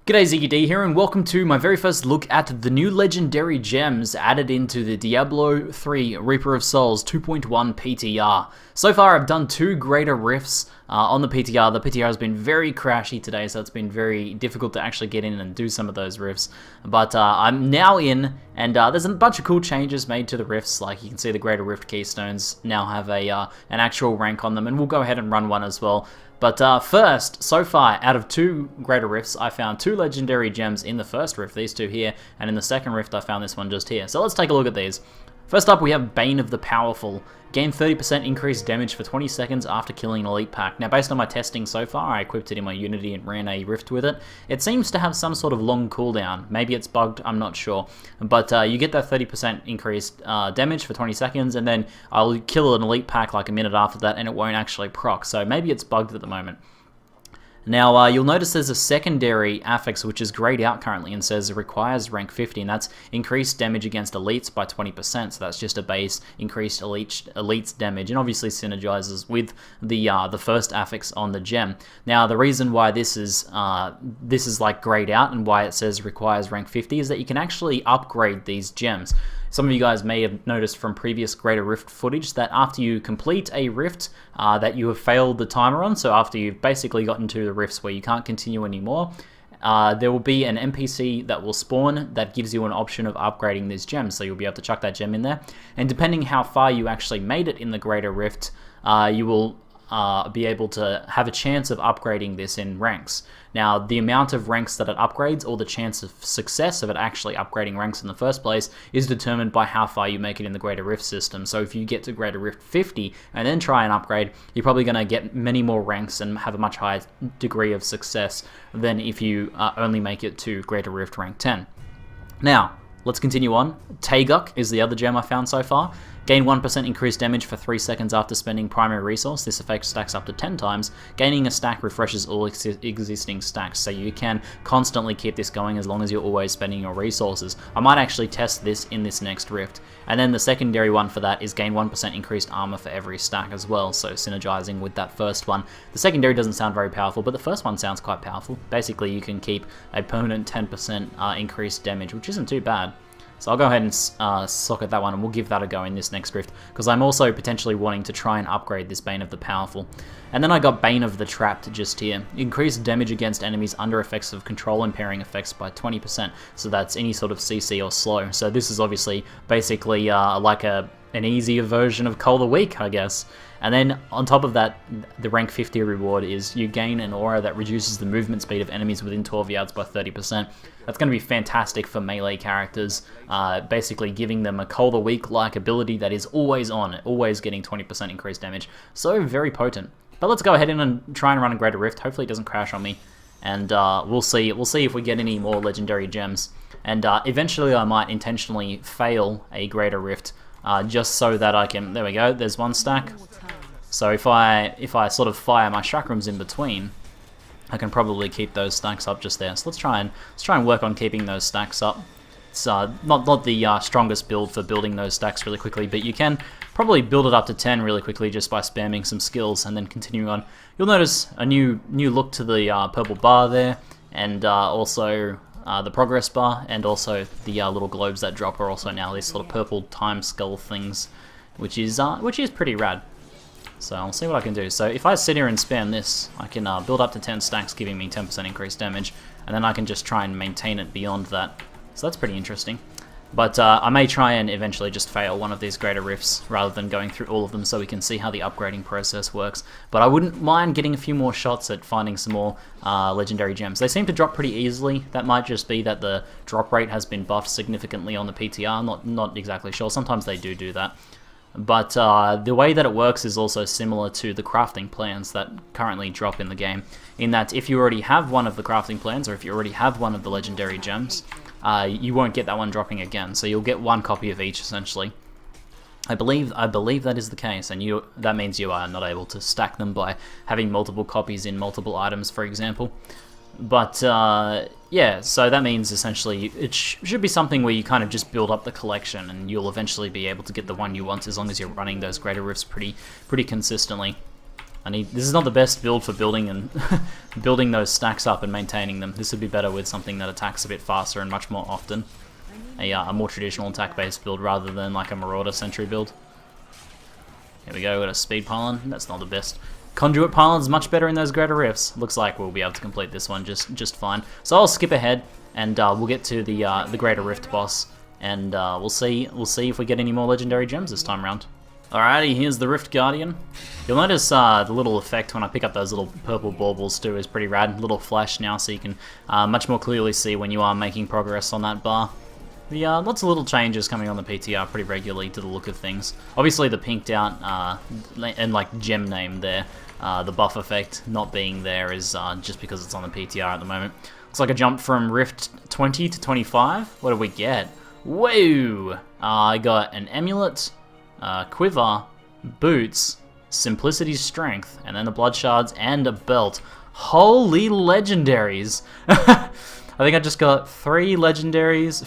G'day, Ziggy D here, and welcome to my very first look at the new legendary gems added into the Diablo III Reaper of Souls 2.1 PTR. So far, I've done two greater rifts on the PTR. The PTR has been very crashy today, so it's been very difficult to actually get in and do some of those rifts. But I'm now in, and there's a bunch of cool changes made to the rifts. Like you can see, the greater rift keystones now have an actual rank on them, and we'll go ahead and run one as well. But first, so far, out of two greater rifts, I found two legendary gems in the first rift, these two here, and in the second rift, I found this one just here. So let's take a look at these. First up, we have Bane of the Powerful. Gain 30% increased damage for 20 seconds after killing an elite pack. Now, based on my testing so far, I equipped it in my Unity and ran a rift with it. It seems to have some sort of long cooldown. Maybe it's bugged, I'm not sure. But you get that 30% increased damage for 20 seconds, and then I'll kill an elite pack like a minute after that, and it won't actually proc. So maybe it's bugged at the moment. Now, you'll notice there's a secondary affix which is grayed out currently and says it requires rank 50, and that's increased damage against elites by 20%, so that's just a base increased elites damage, and obviously synergizes with the first affix on the gem. Now, the reason why this is like grayed out and why it says requires rank 50 is that you can actually upgrade these gems. Some of you guys may have noticed from previous Greater Rift footage that after you complete a rift that you have failed the timer on, so after you've basically gotten to the rifts where you can't continue anymore, there will be an NPC that will spawn that gives you an option of upgrading these gems, so you'll be able to chuck that gem in there, and depending how far you actually made it in the Greater Rift, you will be able to have a chance of upgrading this in ranks. Now, the amount of ranks that it upgrades, or the chance of success of it actually upgrading ranks in the first place, is determined by how far you make it in the Greater Rift system. So if you get to Greater Rift 50 and then try and upgrade, you're probably going to get many more ranks and have a much higher degree of success than if you only make it to Greater Rift rank 10. Now, let's continue on. Taeguk is the other gem I found so far. Gain 1% increased damage for 3 seconds after spending primary resource. This effect stacks up to 10 times. Gaining a stack refreshes all existing stacks, so you can constantly keep this going as long as you're always spending your resources. I might actually test this in this next rift. And then the secondary one for that is gain 1% increased armor for every stack as well, so synergizing with that first one. The secondary doesn't sound very powerful, but the first one sounds quite powerful. Basically, you can keep a permanent 10% increased damage, which isn't too bad. So I'll go ahead and socket that one, and we'll give that a go in this next rift, because I'm also potentially wanting to try and upgrade this Bane of the Powerful. And then I got Bane of the Trapped just here. Increased damage against enemies under effects of control impairing effects by 20%, so that's any sort of CC or slow. So this is obviously basically like an easier version of Call the Weak, I guess. And then on top of that, the rank 50 reward is you gain an aura that reduces the movement speed of enemies within 12 yards by 30%. That's going to be fantastic for melee characters, basically giving them a Call the Weak-like ability that is always on, always getting 20% increased damage. So very potent. But let's go ahead and try and run a Greater Rift. Hopefully it doesn't crash on me, and we'll see. We'll see if we get any more legendary gems. And eventually I might intentionally fail a Greater Rift, just so that I can. There we go. There's one stack. So if I sort of fire my chakrams in between, I can probably keep those stacks up just there. So let's try and work on keeping those stacks up. It's not the strongest build for building those stacks really quickly, but you can probably build it up to 10 really quickly just by spamming some skills and then continuing on. You'll notice a new look to the purple bar there, and also the progress bar, and also the little globes that drop are also now these sort of purple time skull things, which is pretty rad. So I'll see what I can do. So if I sit here and spam this, I can build up to 10 stacks, giving me 10% increased damage, and then I can just try and maintain it beyond that. So that's pretty interesting. But I may try and eventually just fail one of these greater rifts rather than going through all of them, so we can see how the upgrading process works. But I wouldn't mind getting a few more shots at finding some more legendary gems. They seem to drop pretty easily. That might just be that the drop rate has been buffed significantly on the PTR. Not exactly sure. Sometimes they do that. But the way that it works is also similar to the crafting plans that currently drop in the game, in that if you already have one of the crafting plans, or if you already have one of the legendary gems, you won't get that one dropping again, so you'll get one copy of each essentially. I believe that is the case, and that means you are not able to stack them by having multiple copies in multiple items, for example. But yeah, so that means essentially it should be something where you kind of just build up the collection, and you'll eventually be able to get the one you want as long as you're running those greater rifts pretty consistently. This is not the best build for building and building those stacks up and maintaining them. This would be better with something that attacks a bit faster and much more often. A more traditional attack-based build rather than like a Marauder Sentry build. Here we go, got a Speed Pylon. That's not the best. Conduit Pylon's much better in those greater rifts. Looks like we'll be able to complete this one just fine. So I'll skip ahead and we'll get to the greater rift boss, and we'll see if we get any more legendary gems this time around. Alrighty, here's the Rift Guardian. You'll notice the little effect when I pick up those little purple baubles too is pretty rad. Little flash now, so you can much more clearly see when you are making progress on that bar. Lots of little changes coming on the PTR pretty regularly to the look of things. Obviously the pinked out and like gem name there, the buff effect not being there is just because it's on the PTR at the moment. Looks like a jump from Rift 20 to 25. What did we get? Whoa! I got an amulet, quiver, boots, simplicity, strength, and then the blood shards and a belt. Holy legendaries! I think I just got 4 legendaries.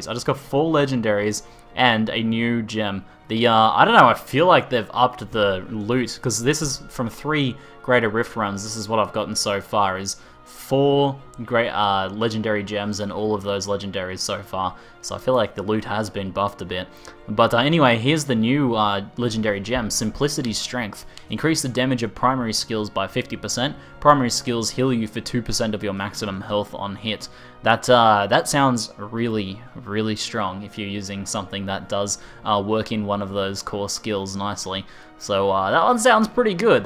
I just got 4 legendaries and a new gem. I don't know, I feel like they've upped the loot, because this is from 3 greater rift runs. This is what I've gotten so far, is 4 great legendary gems and all of those legendaries so far. So I feel like the loot has been buffed a bit. But anyway, here's the new legendary gem, Simplicity Strength. Increase the damage of primary skills by 50%. Primary skills heal you for 2% of your maximum health on hit. That sounds really, really strong if you're using something that does work in one of those core skills nicely. So that one sounds pretty good.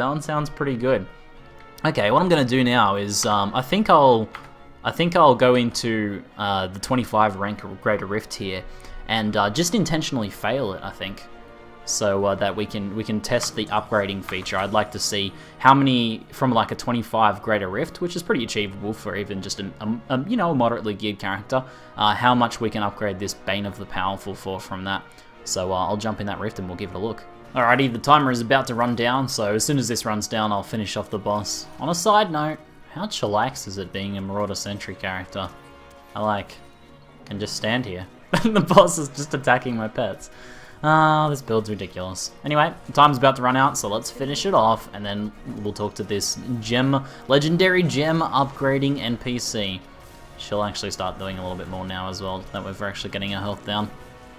Okay, what I'm gonna do now is I think I'll go into the 25 rank Greater Rift here and just intentionally fail it, I think, so that we can test the upgrading feature. I'd like to see how many from like a 25 Greater Rift, which is pretty achievable for even just a you know, moderately geared character, how much we can upgrade this Bane of the Powerful for from that. So I'll jump in that rift and we'll give it a look. Alrighty, the timer is about to run down, so as soon as this runs down, I'll finish off the boss. On a side note, how chillax is it being a Marauder Sentry character? I can just stand here. The boss is just attacking my pets. This build's ridiculous. Anyway, the time's about to run out, so let's finish it off, and then we'll talk to this legendary gem upgrading NPC. She'll actually start doing a little bit more now as well, that we're actually getting our health down.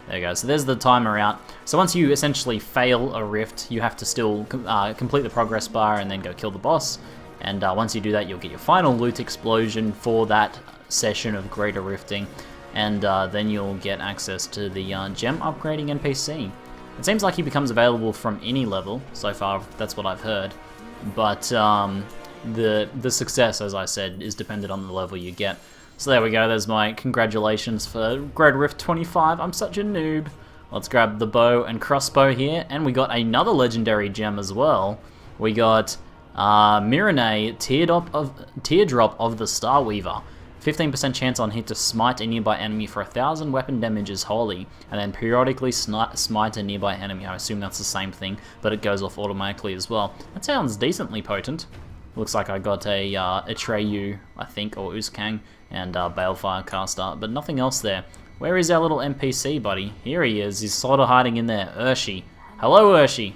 There you go, so there's the timer out. So once you essentially fail a rift, you have to still complete the progress bar and then go kill the boss. And once you do that, you'll get your final loot explosion for that session of greater rifting. And then you'll get access to the gem upgrading NPC. It seems like he becomes available from any level, so far that's what I've heard. But the success, as I said, is dependent on the level you get. So there we go, there's my congratulations for Greater Rift 25, I'm such a noob. Let's grab the bow and crossbow here, and we got another legendary gem as well. We got Mirene, Teardrop of the Starweaver. 15% chance on hit to smite a nearby enemy for 1000 weapon damage is holy, and then periodically smite a nearby enemy. I assume that's the same thing, but it goes off automatically as well. That sounds decently potent. Looks like I got a Atreyu, I think, or Uzkang, and Balefire caster, but nothing else there. Where is our little NPC, buddy? Here he is. He's sort of hiding in there. Urshi. Hello, Urshi.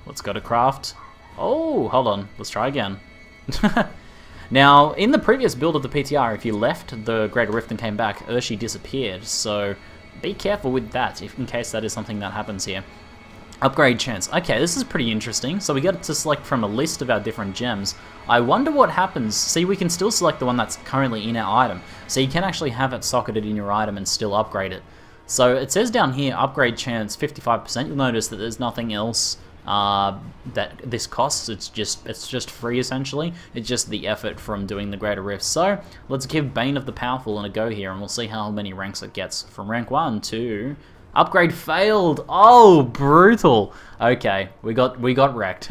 Let's go to craft. Oh, hold on. Let's try again. Now, in the previous build of the PTR, if you left the Greater Rift and came back, Urshi disappeared, so be careful with that, in case that is something that happens here. Upgrade chance. Okay, this is pretty interesting. So we get to select from a list of our different gems. I wonder what happens. See, we can still select the one that's currently in our item. So you can actually have it socketed in your item and still upgrade it. So it says down here, upgrade chance 55%. You'll notice that there's nothing else that this costs. It's just free, essentially. It's just the effort from doing the Greater Rift. So let's give Bane of the Powerful a go here, and we'll see how many ranks it gets. From rank 1 to... Upgrade failed! Oh, brutal! Okay, we got wrecked.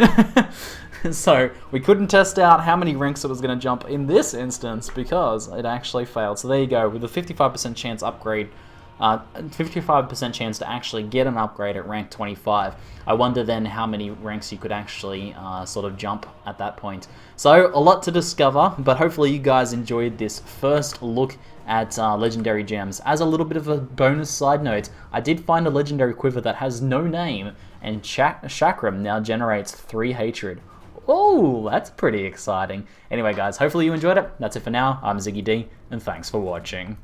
So, we couldn't test out how many ranks it was going to jump in this instance because it actually failed. So there you go, with a 55% chance upgrade 55% chance to actually get an upgrade at rank 25. I wonder then how many ranks you could actually sort of jump at that point. So a lot to discover, but hopefully you guys enjoyed this first look at legendary gems. As a little bit of a bonus side note, I did find a legendary quiver that has no name, and Chakram now generates 3 hatred. Oh, that's pretty exciting. Anyway guys, hopefully you enjoyed it. That's it for now. I'm Ziggy D, and thanks for watching.